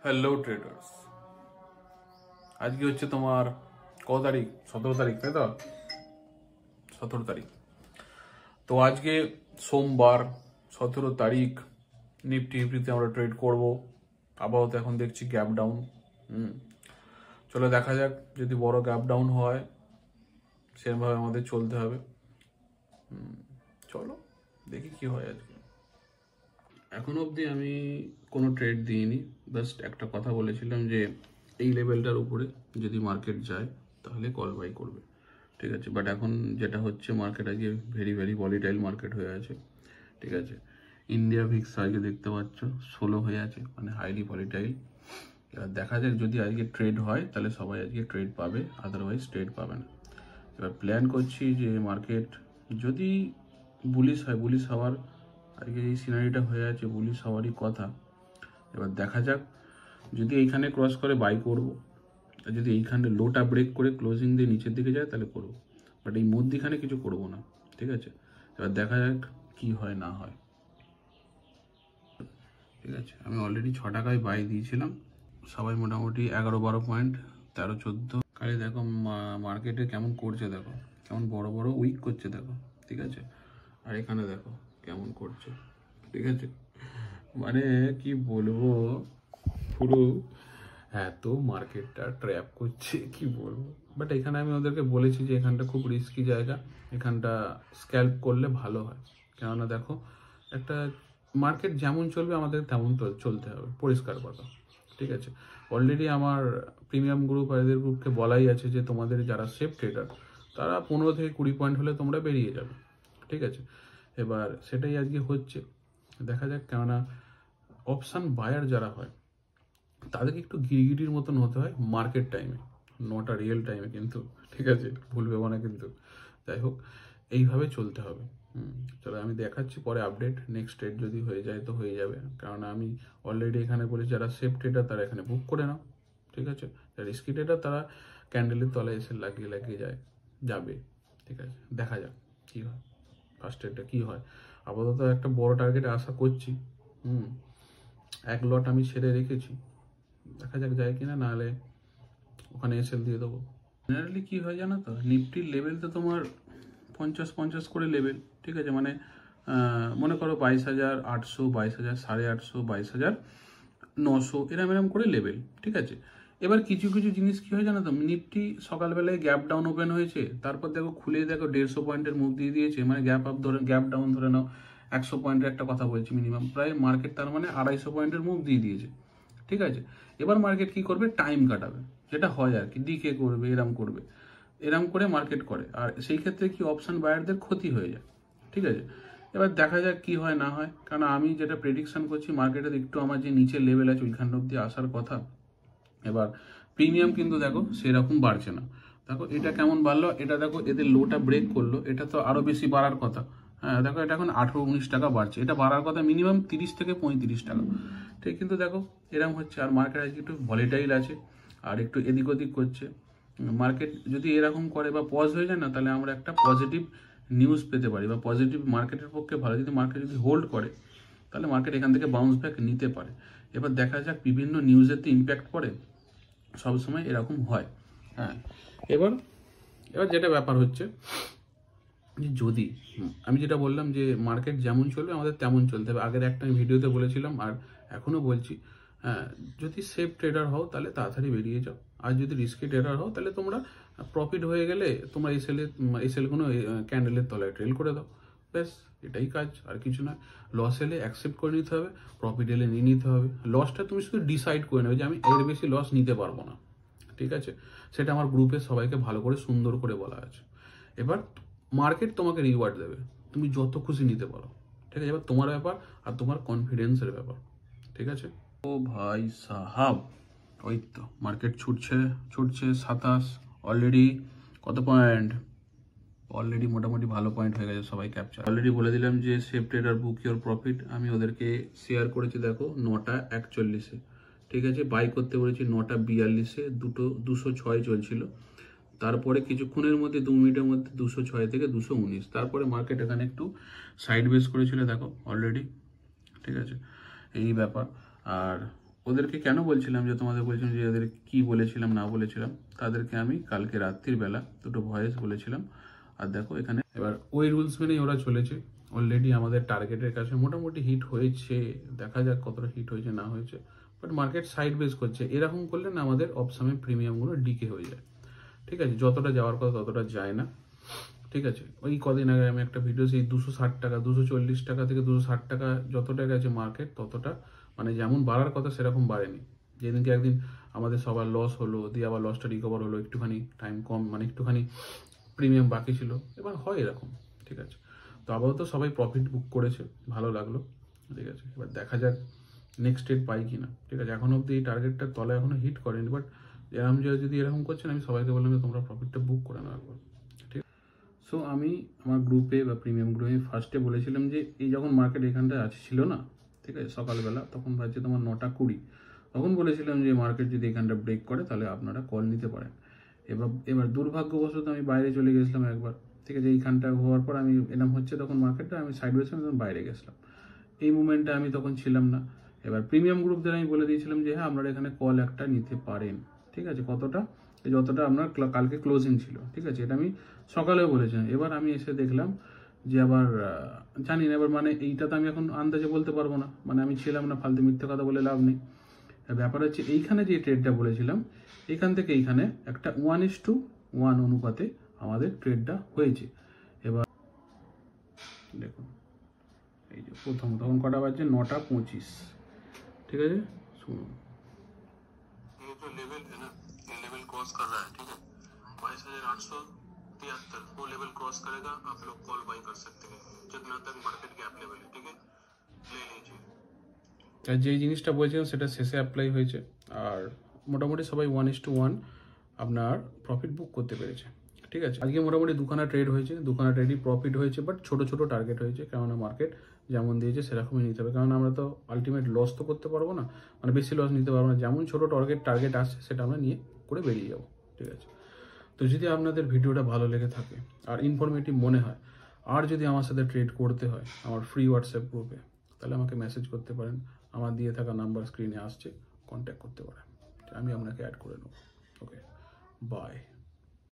Hello traders, আজকে হচ্ছে তোমার কত তারিখ? 17 তারিখ, তাই তো? 17 তারিখ। তো আজকে সোমবার 17 তারিখ, নিফটি ফিফটিতে আমরা ট্রেড করব। আপাতত এখন দেখছি গ্যাপ ডাউন। চলো দেখা যাক, যদি বড় গ্যাপ ডাউন হয় সেরকমভাবে আমাদের চলতে হবে। চলো দেখি কি হয় আজকে। এখন অবধি আমি কোনো ট্রেড দিইনি, জাস্ট একটা কথা বলেছিলাম যে এই লেভেলটার উপরে যদি মার্কেট যায় তাহলে কল বাই করবে, ঠিক আছে। বাট এখন যেটা হচ্ছে, মার্কেট আজকে ভেরি ভেরি ভলিটাইল মার্কেট হয়ে আছে, ঠিক আছে। ইন্ডিয়া ভিক্স আজকে দেখতে পাচ্ছ 16 হয়ে আছে, মানে হাইলি ভলিটাইল। এবার দেখা যাক, যদি আজকে ট্রেড হয় তাহলে সবাই আজকে ট্রেড পাবে, আদারওয়াইজ ট্রেড পাবে না। এবার প্ল্যান করছি যে মার্কেট যদি বুলিশ হয়, বুলিশ হওয়ার আজকে এই সিনারিটা হয়ে আছে, বুলিশ হওয়ারই কথা। এবার দেখা যাক, যদি এইখানে ক্রস করে বাই করব, আর যদি এইখানে লোটা ব্রেক করে ক্লোজিং দিয়ে নিচের দিকে যায় তাহলে করব। বাট এই মধ্যিখানে কিছু করব না, ঠিক আছে। এবার দেখা যাক কি হয় না হয়, ঠিক আছে। আমি অলরেডি 6 টাকায় বাই দিয়েছিলাম, সবাই মোটামুটি 11-12 পয়েন্ট, 13-14। খালি দেখো মার্কেটে কেমন করছে, দেখো কেমন বড় বড় উইক করছে, দেখো, ঠিক আছে। আর এখানে দেখো কেমন করছে, ঠিক আছে। মানে কি বলবো, পুরো এত মার্কেটটা ট্র্যাপ করছে কি বলবো। বাট এখানে আমি ওদেরকে বলেছি যে এখানটা খুব রিস্কি জায়গা, এখানটা স্ক্যাল্প করলে ভালো হয়। কেননা দেখো, একটা মার্কেট যেমন চলবে আমাদের তেমন চলতে হবে, পরিষ্কার কথা, ঠিক আছে। অলরেডি আমার প্রিমিয়াম গ্রুপ আর এদের গ্রুপকে বলাই আছে যে তোমাদের যারা সেফ ট্রেডার তারা 15 থেকে 20 পয়েন্ট হলে তোমরা বেরিয়ে যাবে, ঠিক আছে। এবার সেটাই আজকে হচ্ছে, দেখা যাক। কেননা অপশান বায়ার যারা হয় তাদেরকে একটু গিরগিটির মতন হতে হয় মার্কেট টাইমে, নটা রিয়েল টাইমে কিন্তু, ঠিক আছে, ভুল ভেবো না কিন্তু। যাই হোক, এইভাবে চলতে হবে। চলো আমি দেখাচ্ছি পরে আপডেট, নেক্সট ট্রেড যদি হয়ে যায় তো হয়ে যাবে। কারণ আমি অলরেডি এখানে বলেছি যারা সেফ ট্রেডার তারা এখানে বুক করে নাও, ঠিক আছে। যারা রিস্কি ট্রেডার তারা ক্যান্ডেলের তলায় এসে লাগিয়ে লাগিয়ে যাবে, ঠিক আছে। দেখা যাক কী হয়, ফার্স্ট ট্রেডটা কী হয়। আপাতত একটা বড় টার্গেট আশা করছি। এক লট আমি ছেড়ে রেখেছি, দেখা যাক যায় কিনা, নাহলে ওখানে এসএল দিয়ে দেবো। জেনারেলি কী হয় জানো তো, নিফটির লেভেল তো তোমার 50-50 করে লেভেল, ঠিক আছে। মানে মনে করো 22,800, 22,850, 22,900, এরম করে লেভেল, ঠিক আছে। এবার কিছু কিছু জিনিস কী হয় জানো তো, নিফটি সকালবেলায় গ্যাপ ডাউন ওপেন হয়েছে, তারপর দেখো খুলে দেখো 150 পয়েন্টের মুভ দিয়ে দিয়েছে, মানে গ্যাপ আপ ধরে গ্যাপ ডাউন ধরে নাও 100 পয়েন্টের একটা কথা বলছি মিনিমাম, প্রায় মার্কেট তার মানে 250 পয়েন্টের মুভ দিয়ে দিয়েছে, ঠিক আছে। এবার মার্কেট কি করবে, টাইম কাটাবে, যেটা হয় আর কি, ডিকে করবে, এরম করে মার্কেট করে। আর সেই ক্ষেত্রে কি অপশন বায়ারদের ক্ষতি হয়ে যায়, ঠিক আছে। এবার দেখা যাক কি হয় না হয়। কারণ আমি যেটা প্রেডিকশন করছি, মার্কেটের একটু আমার যে নিচের লেভেল আছে ওইখান অব্দি আসার কথা। এবার প্রিমিয়াম কিন্তু দেখো সেরকম বাড়ছে না। দেখো এটা কেমন বাড়লো, এটা দেখো এদের লোটা ব্রেক করলো, এটা তো আরো বেশি বাড়ার কথা। হ্যাঁ দেখো, এটা এখন 18-19 টাকা বাড়ছে, এটা বাড়ার কথা মিনিমাম 30 থেকে 35 টাকা, ঠিক। কিন্তু দেখো এরকম হচ্ছে। আর মার্কেট আজকে একটু ভলিটাইল আছে আর একটু এদিক ওদিক করছে। মার্কেট যদি এরকম করে বা পজ হয়ে যায় না, তাহলে আমরা একটা পজিটিভ নিউজ পেতে পারি, বা পজিটিভ মার্কেটের পক্ষে ভালো। যদি মার্কেট যদি হোল্ড করে তাহলে মার্কেট এখান থেকে বাউন্স ব্যাক নিতে পারে। এবার দেখা যাক, বিভিন্ন নিউজের তো ইম্প্যাক্ট পড়ে, সবসময় এরকম হয়। হ্যাঁ, এবার যেটা ব্যাপার হচ্ছে যে যদি আমি যেটা বললাম যে মার্কেট যেমন চলবে আমাদের তেমন চলতে হবে। আগের একটা ভিডিওতে বলেছিলাম আর এখনও বলছি, হ্যাঁ, যদি সেফ ট্রেডার হও তাহলে তাড়াতাড়ি বেরিয়ে যাও। আর যদি রিস্কি ট্রেডার হও তাহলে তোমরা প্রফিট হয়ে গেলে তোমরা এসএল কোনো ক্যান্ডেলের তলায় ট্রেল করে দাও, ব্যাস এটাই কাজ, আর কিছু নয়। লস এলে অ্যাকসেপ্ট করে নিতে হবে, প্রফিট এলে নিয়ে নিতে হবে। লসটা তুমি শুধু ডিসাইড করে নেবে যে আমি এর বেশি লস নিতে পারবো না, ঠিক আছে। সেটা আমার গ্রুপে সবাইকে ভালো করে সুন্দর করে বলা আছে। এবার মার্কেট তোমাকে রিওয়ার্ড দেবে, তুমি যত খুশি নিতে পারো, ঠিক আছে। এবার তোমার ব্যাপার আর তোমার কনফিডেন্সের ব্যাপার, ঠিক আছে। ও ভাই সাহাব, ওই তো মার্কেট ছুটছে 27, অলরেডি কত পয়েন্ট, অলরেডি মোটামুটি ভালো পয়েন্ট হয়ে গেছে, সবাই ক্যাপচার। অলরেডি বলে দিলাম যে safe trader book your profit, আমি ওদেরকে শেয়ার করেছি, দেখো 9:41, ঠিক আছে। বাই করতে বলেছি 9:42, 206 চলছিল। তারপরে কিছুক্ষণের মধ্যে 2 মিনিটের মধ্যে 206 থেকে 219, তারপরে মার্কেট এখানে একটু সাইড বেস করেছিল, দেখো অলরেডি, ঠিক আছে। এই ব্যাপার। আর ওদেরকে কেন বলছিলাম যে তোমাদের বলছিলাম যে ওদের কি বলেছিলাম না বলেছিলাম, তাদেরকে আমি কালকে রাত্রির বেলা দুটো ভয়েস বলেছিলাম। আর দেখো এখানে এবার ওই রুলস মেনেই ওরা চলেছে। অলরেডি আমাদের টার্গেটের কাছে মোটামুটি হিট হয়েছে, দেখা যাক কতটা হিট হয়েছে না হয়েছে। বাট মার্কেট সাইড বেস করছে, এরকম করলে না আমাদের অপসামে প্রিমিয়ামগুলো ডিকে হয়ে যায়। ঠিক আছে, যতটা যাওয়ার কথা ততটা যায় না। ঠিক আছে, ওই কদিন আগে আমি একটা ভিডিও, সেই 260 টাকা 240 টাকা থেকে 260 টাকা যতটা গেছে মার্কেট, ততটা মানে যেমন বাড়ার কথা সেরকম বাড়েনি। যেদিনকে একদিন আমাদের সবার লস হলো, দিয়ে আবার লসটা রিকভার হলো, একটুখানি টাইম কম, মানে একটুখানি প্রিমিয়াম বাকি ছিল, এবার হয় এরকম। ঠিক আছে, তো আপাতত সবাই প্রফিট বুক করেছে, ভালো লাগলো। ঠিক আছে, এবার দেখা যাক নেক্সট ডেট পাই কিনা। ঠিক আছে, এখনো অব্দি এই টার্গেটটার তলায় এখনো হিট করেনি, বাট এরকম যদি এরকম করছেন, আমি সবাইকে বললাম যে তোমরা প্রফিটটা বুক করে নাও একবার। ঠিক, সো আমি আমার গ্রুপে বা প্রিমিয়াম গ্রুপে ফার্স্টে বলেছিলাম যে এই যখন মার্কেট এখানটায় ছিল না, ঠিক আছে, সকালবেলা তখন ভাবছি তোমার 9:20, তখন বলেছিলাম যে মার্কেট যদি এখানটা ব্রেক করে তাহলে আপনারা কল নিতে পারেন। এবার দুর্ভাগ্যবশত আমি বাইরে চলে গেছিলাম একবার। ঠিক আছে, এইখানটা হওয়ার পর আমি এরকম হচ্ছে তখন মার্কেটটা আমি সাইড ওয়েজ আমি তখন বাইরে গেছিলাম, এই মুভমেন্টে আমি তখন ছিলাম না। এবার প্রিমিয়াম গ্রুপদের আমি বলে দিয়েছিলাম যে হ্যাঁ আপনারা এখানে কল একটা নিতে পারেন। ঠিক আছে, কতটা, যতটা আপনার কালকে ক্লোজিং ছিল। ঠিক আছে, এটা আমি সকালেও বলেছিলাম। এবার আমি এসে দেখলাম যে আবার জানি না, এবার মানে এইটা তো আমি এখন আন্দাজে বলতে পারবো না, মানে আমি ছিলাম না, ফালতু মিথ্যে কথা বলে লাভ নেই। ব্যাপার হচ্ছে এইখানে যে ট্রেডটা বলেছিলাম, এখান থেকে এইখানে একটা 1:1 অনুপাতে আমাদের ট্রেডটা হয়েছে। এবার দেখুন এই যে প্রথম তখন কটা বাজছে, 9:25। ठीक है जी, सुनो ये जो लेवल है ना, ये लेवल क्रॉस कर रहा है। ठीक है, 22,873 वो लेवल क्रॉस करेगा, आप लोग कॉल बाई कर सकते हैं जितना तक मार्केट गैप लेवल है। ठीक है, ले लीजिए। আর যে জিনিসটা বলছিলাম সেটা শেষে অ্যাপ্লাই হয়েছে, আর মোটামুটি সবাই 1:1 আপনার প্রফিট বুক করতে পেরেছে। ঠিক আছে, আজকে মোটামুটি দুখানা ট্রেড হয়েছে, দুখানা ট্রেডই প্রফিট হয়েছে, বাট ছোট ছোট টার্গেট হয়েছে, কেননা মার্কেট যেমন দিয়েছে সেরকমই নিতে হবে, কারণ আমরা তো আলটিমেট লস তো করতে পারবো না, মানে বেশি লস নিতে পারবো না। যেমন ছোট টার্গেট আসছে সেটা আমরা নিয়ে করে বেরিয়ে যাবো। ঠিক আছে, তো যদি আপনাদের ভিডিওটা ভালো লেগে থাকে আর ইনফরমেটিভ মনে হয়, আর যদি আমার সাথে ট্রেড করতে হয় আমার ফ্রি হোয়াটসঅ্যাপ গ্রুপে, তাহলে আমাকে মেসেজ করতে পারেন, আমার দিয়ে থাকা নাম্বার স্ক্রিনে আসছে, কন্ট্যাক্ট করতে পারেন, আমি আপনাকে অ্যাড করে নেব। ওকে, বাই।